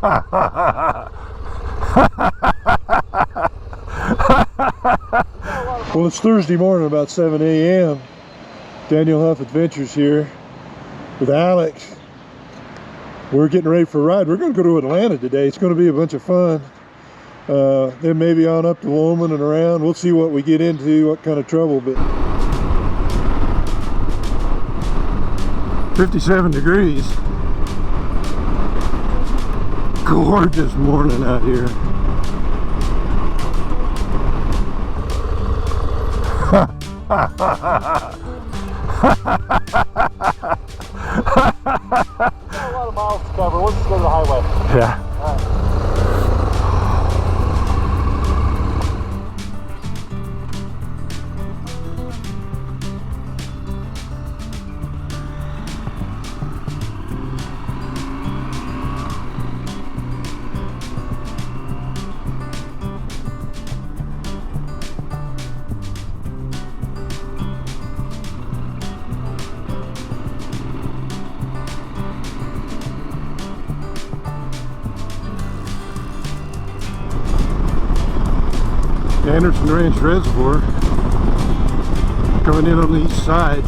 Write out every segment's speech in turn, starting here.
Well, it's Thursday morning, about 7 a.m. Daniel Huff Adventures here with Alex. We're getting ready for a ride. We're going to go to Atlanta today. It's going to be a bunch of fun. Then maybe on up to Lowman and around. We'll see what we get into, what kind of trouble. But 57 degrees. Gorgeous morning out here. Got a lot of miles to cover. We'll just go to the highway. Yeah. All right. Anderson Ranch Reservoir coming in on the east side.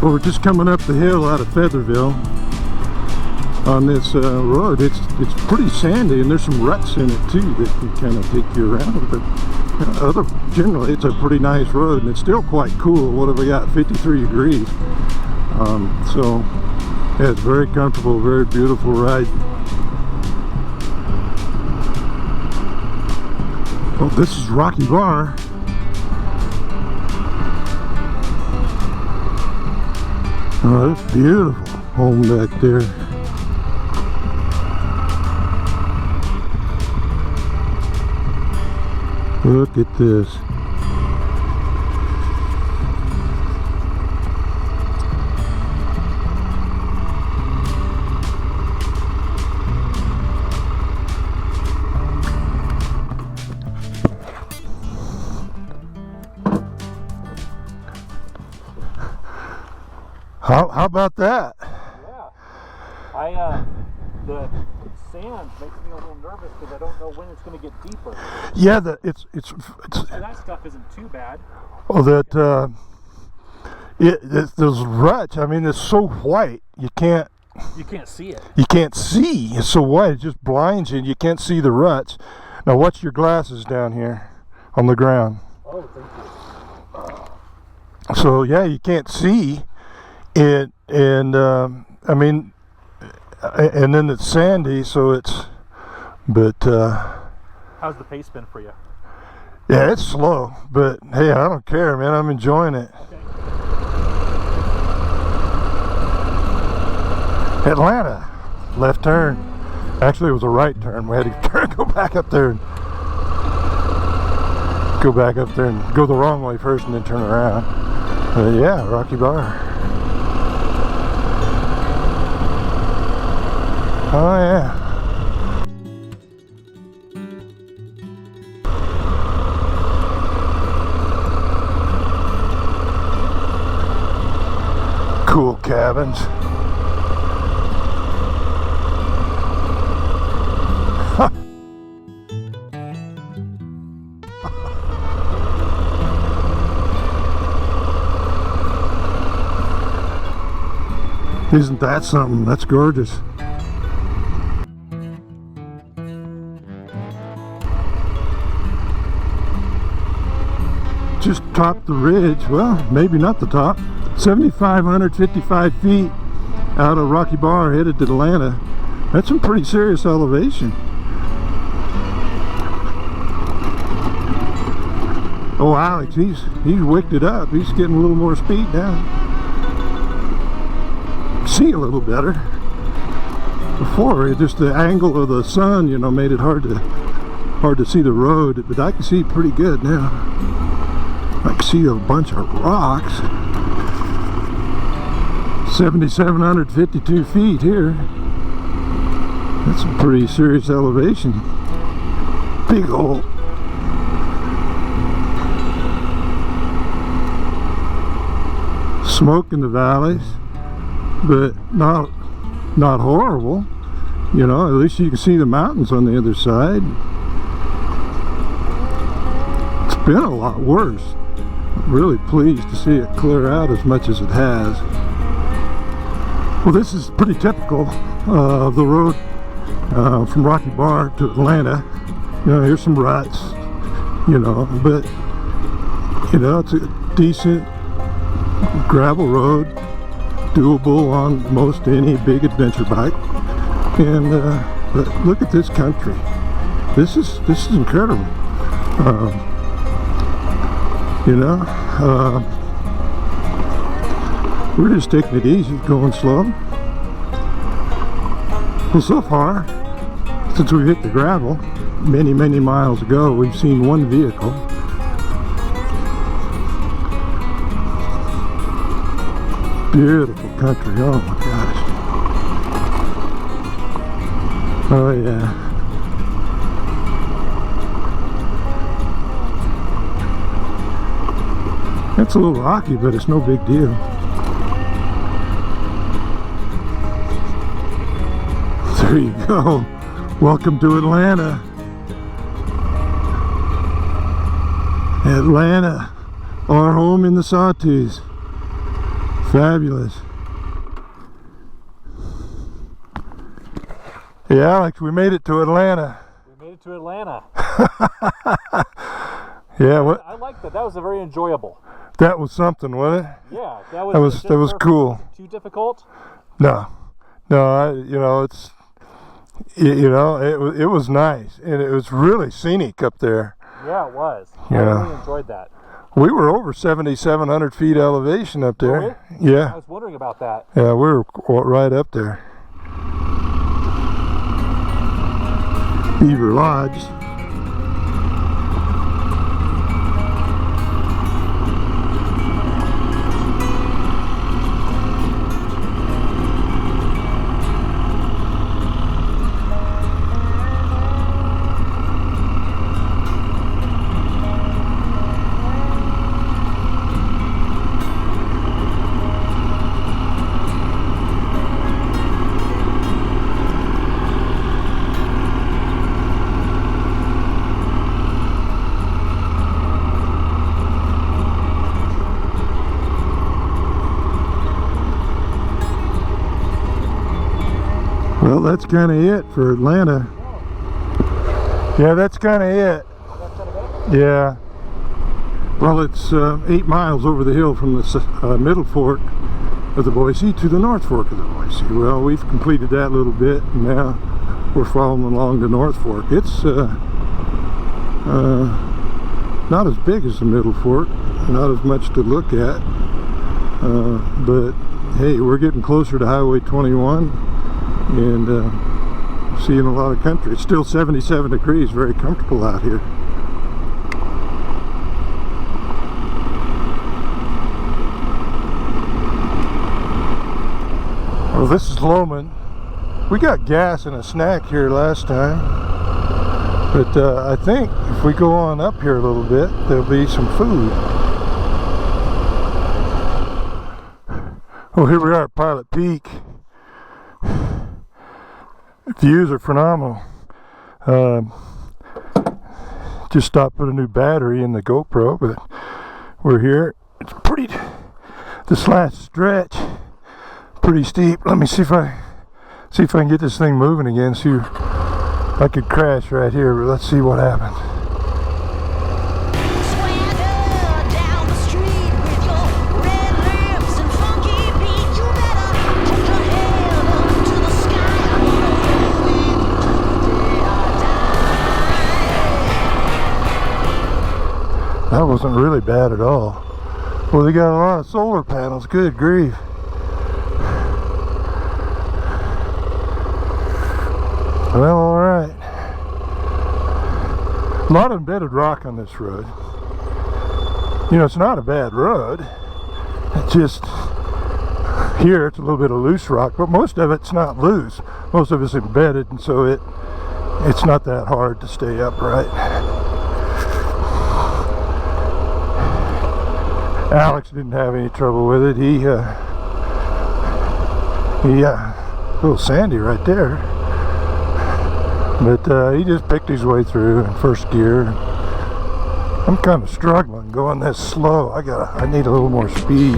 Well, we're just coming up the hill out of Featherville on this road. It's pretty sandy, and there's some ruts in it too that can kind of take you around. But generally, it's a pretty nice road, and it's still quite cool. What have we got? 53 degrees. So yeah, it's very comfortable, very beautiful ride. Oh, this is Rocky Bar. Oh, that's beautiful. Home back there. Look at this. How about that? Yeah. The sand makes me a little nervous because I don't know when it's going to get deeper. Yeah, it's And that stuff isn't too bad. Oh, that those ruts. I mean, it's so white you can't see it. You can't see. It's so white, it just blinds you, and you can't see the ruts. Now, watch your glasses down here on the ground. Oh, thank you. So yeah, you can't see it, and I mean, and then it's sandy, so it's. But how's the pace been for you? Yeah, it's slow, but hey, I don't care, man. I'm enjoying it. Okay. Atlanta, left turn. Actually, it was a right turn. We had to go back up there and go the wrong way first, and then turn around. Yeah, Rocky Bar. Oh yeah. Cool cabins. Isn't that something? That's gorgeous. Just topped the ridge. Well, maybe not the top. 7,555 feet out of Rocky Bar, headed to Atlanta. That's some pretty serious elevation. Oh, Alex, he's wicked it up. He's getting a little more speed now. See a little better. Before, just the angle of the sun, you know, made it hard to see the road. But I can see pretty good now. I can see a bunch of rocks. 7,752 feet here. That's a pretty serious elevation. Big hole. Smoke in the valleys, but not not horrible. You know, at least you can see the mountains on the other side. It's been a lot worse. I'm really pleased to see it clear out as much as it has. Well, this is pretty typical of the road from Rocky Bar to Atlanta. You know, here's some ruts, you know, but, you know, it's a decent gravel road, doable on most any big adventure bike. And but look at this country. This is incredible. You know, we're just taking it easy, going slow. Well, so far, since we hit the gravel many miles ago, we've seen one vehicle. Beautiful country. Oh my gosh. Oh yeah. It's a little rocky, but it's no big deal. There you go. Welcome to Atlanta. Atlanta, our home in the Sawtooths. Fabulous. Yeah, Alex, we made it to Atlanta. We made it to Atlanta. Yeah, what? I liked that. That was a very enjoyable. That was something, wasn't it? Yeah, that was cool. Too difficult? No, you know, it's, you know, it was nice, and it was really scenic up there. Yeah, it was. Yeah. I really enjoyed that. We were over 7,700 feet elevation up there. Oh, really? Yeah. I was wondering about that. Yeah, we were right up there. Beaver Lodge. Well, that's kind of it for Atlanta. Yeah, that's kind of it. Yeah. Well, it's 8 miles over the hill from the middle fork of the Boise to the north fork of the Boise. Well, we've completed that little bit, and now we're following along the north fork. It's not as big as the middle fork, not as much to look at, but hey, we're getting closer to Highway 21 and seeing a lot of country. It's still 77 degrees, very comfortable out here. Well, this is Lowman. We got gas and a snack here last time, but I think if we go on up here a little bit, there'll be some food. Oh, here we are at Pilot Peak. Views are phenomenal. Just stopped, put a new battery in the GoPro, but we're here. It's pretty, this last stretch, pretty steep. Let me see if I can get this thing moving again. See, I could crash right here, but let's see what happens. That wasn't really bad at all. Well, they got a lot of solar panels. Good grief. Well, all right. A lot of embedded rock on this road. You know, it's not a bad road. It's just here it's a little bit of loose rock, but most of it's not loose. Most of it's embedded, and so it's not that hard to stay upright. Alex didn't have any trouble with it. He little sandy right there. But he just picked his way through in first gear. I'm kind of struggling going this slow. I need a little more speed.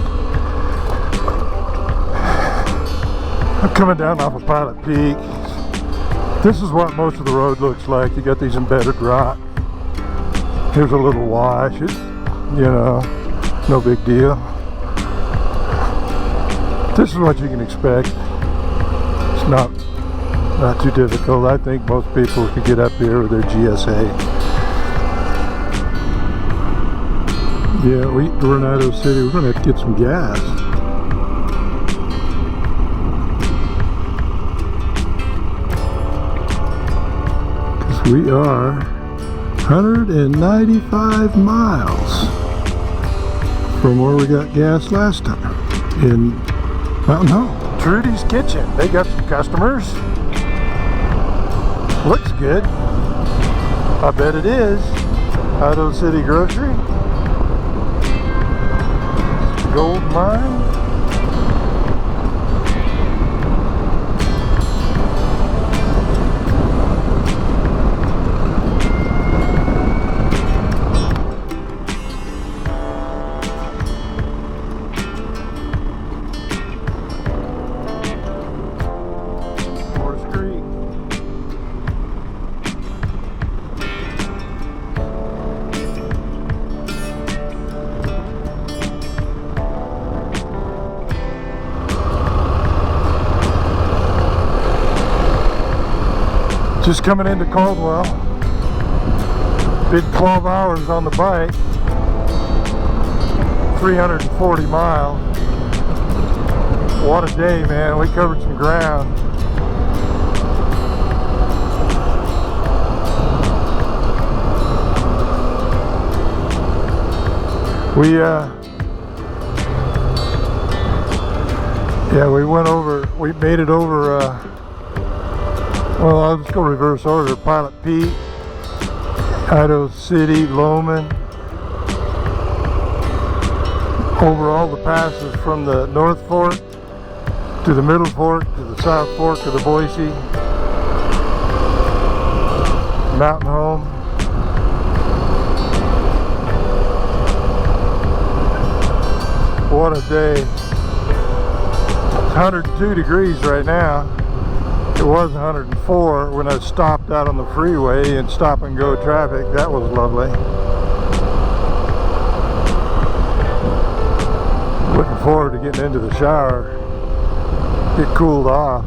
I'm coming down off of Pilot Peak. This is what most of the road looks like. You got these embedded rock. Here's a little wash. You know, no big deal. This is what you can expect. It's not too difficult. I think most people could get up here with their GSA. Yeah, we're in Idaho City. We're gonna have to get some gas. Because we are 195 miles from where we got gas last time in Mountain Home. Trudy's Kitchen. They got some customers. Looks good. I bet it is. Idaho City Grocery. Gold mine. Just coming into Caldwell. Big 12 hours on the bike. 340 miles. What a day, man. We covered some ground. We made it over, well, I'll just go reverse order. Pilot Peak, Idaho City, Lowman. Over all the passes from the North Fork to the Middle Fork to the South Fork of the Boise. Mountain Home. What a day. It's 102 degrees right now. It was 104 when I stopped out on the freeway in stop and go traffic. That was lovely. Looking forward to getting into the shower. Get cooled off.